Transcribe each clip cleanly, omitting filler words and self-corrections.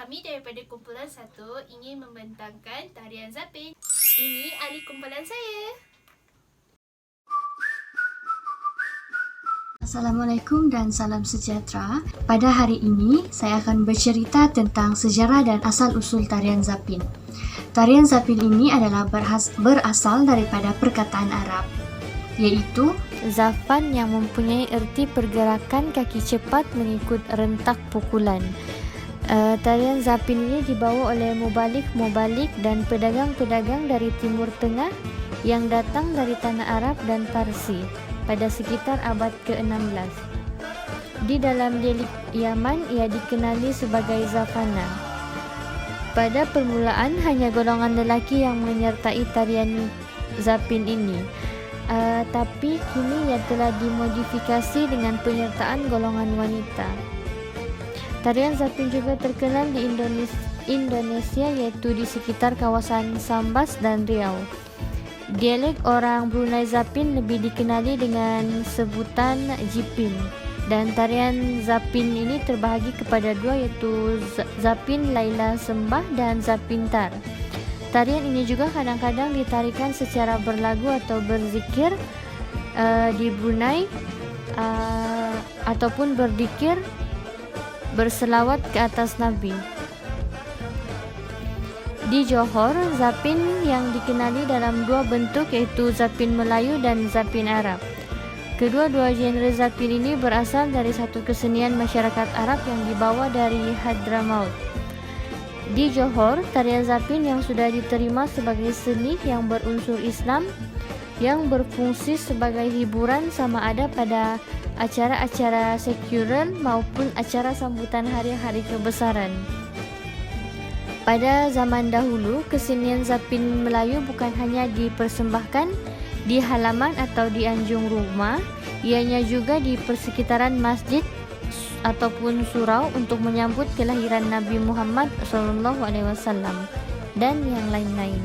Kami daripada kumpulan 1 ingin membentangkan tarian Zapin. Ini ahli kumpulan saya. Assalamualaikum dan salam sejahtera. Pada hari ini, saya akan bercerita tentang sejarah dan asal-usul tarian Zapin. Tarian Zapin ini adalah berasal daripada perkataan Arab, iaitu zafan yang mempunyai erti pergerakan kaki cepat mengikut rentak pukulan. Tarian Zapin ini dibawa oleh mubalik dan pedagang-pedagang dari Timur Tengah yang datang dari tanah Arab dan Parsi pada sekitar abad ke-16. Di dalam dialek Yaman, ia dikenali sebagai zafana. Pada permulaan, hanya golongan lelaki yang menyertai tarian Zapin ini. Tapi kini ia telah dimodifikasi dengan penyertaan golongan wanita. Tarian Zapin juga terkenal di Indonesia, iaitu di sekitar kawasan Sambas dan Riau. Dialek orang Brunei Zapin lebih dikenali dengan sebutan Jipin, dan tarian Zapin ini terbahagi kepada dua, iaitu Zapin Laila Sembah dan Zapin Tar. Tarian ini juga kadang-kadang ditarikan secara berlagu atau berzikir di Brunei, ataupun berzikir berselawat ke atas Nabi. Di Johor, Zapin yang dikenali dalam dua bentuk, iaitu Zapin Melayu dan Zapin Arab. Kedua-dua genre Zapin ini berasal dari satu kesenian masyarakat Arab yang dibawa dari Hadramaut. Di Johor, tarian Zapin yang sudah diterima sebagai seni yang berunsur Islam yang berfungsi sebagai hiburan sama ada pada acara-acara sekuler maupun acara sambutan hari-hari kebesaran. Pada zaman dahulu, kesenian Zapin Melayu bukan hanya dipersembahkan di halaman atau di anjung rumah, ianya juga di persekitaran masjid ataupun surau untuk menyambut kelahiran Nabi Muhammad SAW dan yang lain-lain.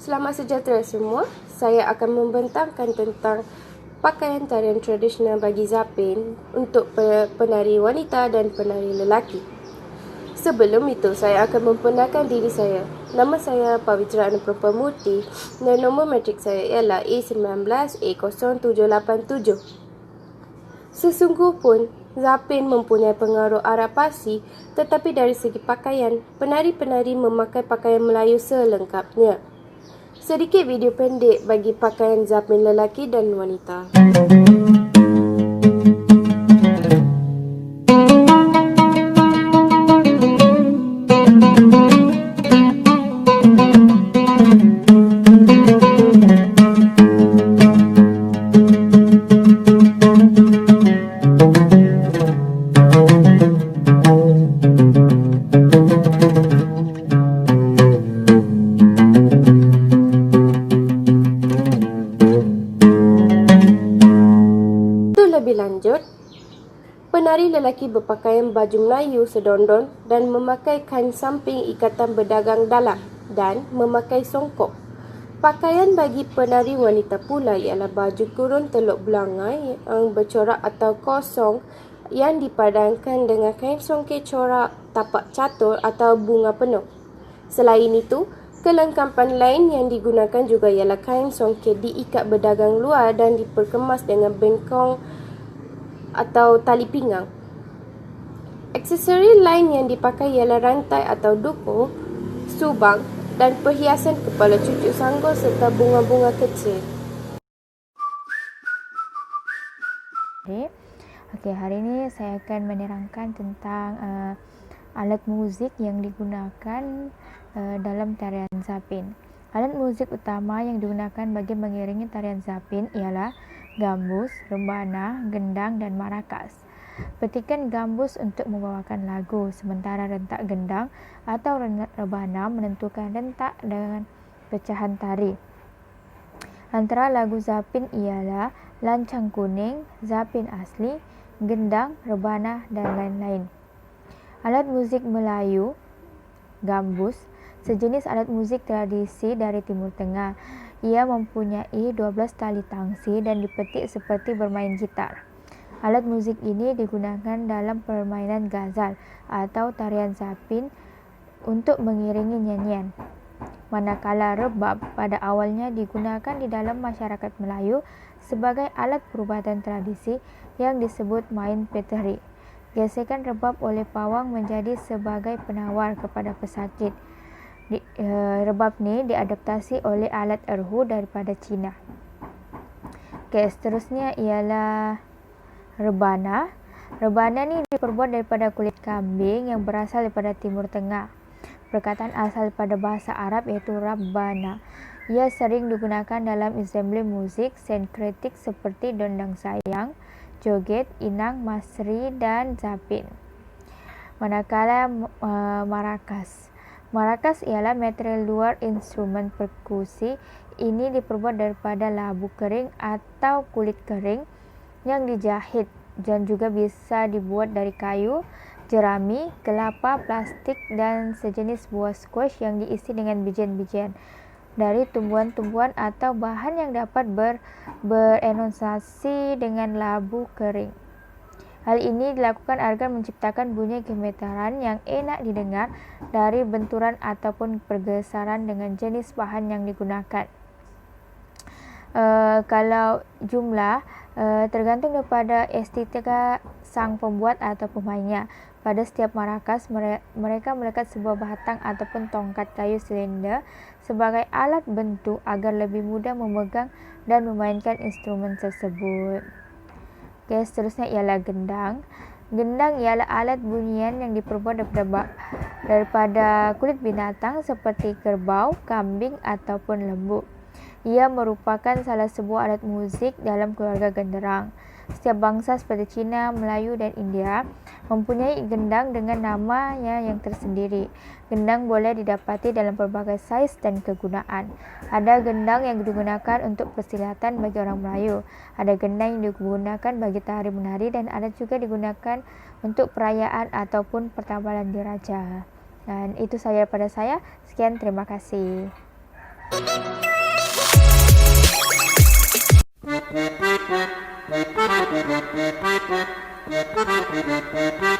Selamat sejahtera semua. Saya akan membentangkan tentang pakaian tarian tradisional bagi Zapin untuk penari wanita dan penari lelaki. Sebelum itu, saya akan memperkenalkan diri saya. Nama saya Pavitra Anuprapa Murthy dan nombor matrik saya ialah A19A0787. Sesungguh pun, Zapin mempunyai pengaruh Arab Parsi, tetapi dari segi pakaian, penari-penari memakai pakaian Melayu selengkapnya. Sedikit video pendek bagi pakaian Zapin lelaki dan wanita. Lebih lanjut, penari lelaki berpakaian baju Melayu sedondon dan memakai kain samping ikatan berdagang dalam dan memakai songkok. Pakaian bagi penari wanita pula ialah baju kurung teluk belangai yang bercorak atau kosong yang dipadankan dengan kain songket corak tapak catur atau bunga penuh. Selain itu, kelengkapan lain yang digunakan juga ialah kain songket diikat berdagang luar dan diperkemas dengan bengkong atau tali pinggang. Aksesori lain yang dipakai ialah rantai atau duku, subang dan perhiasan kepala cucuk sanggul serta bunga-bunga kecil. Okey, hari ini saya akan menerangkan tentang alat muzik yang digunakan dalam tarian Zapin. Alat muzik utama yang digunakan bagi mengiringi tarian Zapin ialah gambus, rebana, gendang dan marakas. Petikan gambus untuk membawakan lagu, sementara rentak gendang atau rebana menentukan rentak dan pecahan tari. Antara lagu Zapin ialah Lancang Kuning, Zapin Asli, Gendang, Rebana dan lain-lain. Alat muzik Melayu, gambus, sejenis alat muzik tradisi dari Timur Tengah. Ia mempunyai 12 tali tangsi dan dipetik seperti bermain gitar. Alat muzik ini digunakan dalam permainan ghazal atau tarian zapin untuk mengiringi nyanyian. Manakala rebab pada awalnya digunakan di dalam masyarakat Melayu sebagai alat perubatan tradisi yang disebut main peteri. Gesekan rebab oleh pawang menjadi sebagai penawar kepada pesakit. Rebab ni diadaptasi oleh alat erhu daripada Cina. Seterusnya ialah rebana. Rebana ni diperbuat daripada kulit kambing yang berasal daripada Timur Tengah. Perkataan asal pada bahasa Arab iaitu rabbana. Ia sering digunakan dalam ensembli muzik sinkretik seperti dondang sayang, joget, inang, masri dan zapin. Manakala marakas. Marakas ialah material luar instrumen perkusi. Ini diperbuat daripada labu kering atau kulit kering yang dijahit dan juga bisa dibuat dari kayu, jerami, kelapa, plastik dan sejenis buah squash yang diisi dengan bijian-bijian dari tumbuhan-tumbuhan atau bahan yang dapat berenosasi dengan labu kering. Hal ini dilakukan agar menciptakan bunyi gemetaran yang enak didengar dari benturan ataupun pergesaran dengan jenis bahan yang digunakan. Kalau jumlah tergantung daripada estetika sang pembuat atau pemainnya. Pada setiap marakas, mereka melekat sebuah batang ataupun tongkat kayu silinder sebagai alat bentuk agar lebih mudah memegang dan memainkan instrumen tersebut. Seterusnya ialah gendang. Gendang ialah alat bunyian yang diperbuat daripada kulit binatang seperti kerbau, kambing ataupun lembu. Ia merupakan salah sebuah alat muzik dalam keluarga genderang. Setiap bangsa seperti Cina, Melayu dan India mempunyai gendang dengan namanya yang tersendiri. Gendang boleh didapati dalam pelbagai saiz dan kegunaan. Ada gendang yang digunakan untuk persilatan bagi orang Melayu. Ada gendang yang digunakan bagi tari menari dan ada juga digunakan untuk perayaan ataupun pertambalan diraja. Dan itu sahaja daripada saya. Sekian, terima kasih. Thank you.